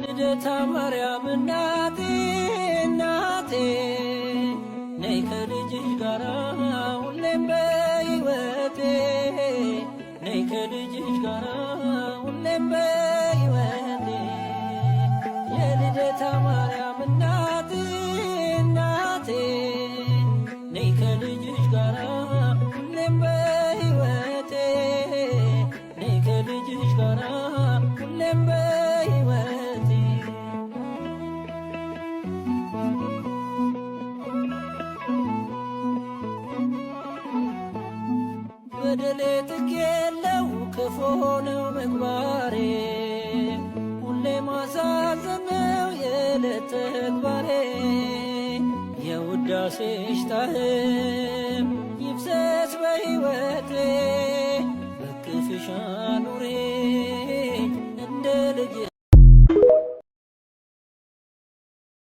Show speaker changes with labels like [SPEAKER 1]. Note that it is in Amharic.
[SPEAKER 1] የልደታ ማርያም እናቴ እናቴ ነይ ከልጅሽ ጋራ ሁሌም በሕይወቴ ነይ ከልጅሽ ጋራ ሁሌም በሕይወቴ የልደታ ማርያም እናቴ እናቴ ነይ ከልጅሽ ጋራ ሁሌም በሕይወቴ ነይ ከልጅሽ ጋራ ሁሌም በሕይወቴ በደሌ ጥግ የለው ክፉ ነው ምግባሬ ሁሌ ማሳዘን ነው የዕለት ተግባሬ የውዳሴሽ ጣዕም ይፍሰስ በሕይወቴ በክፍሽ አኑሬ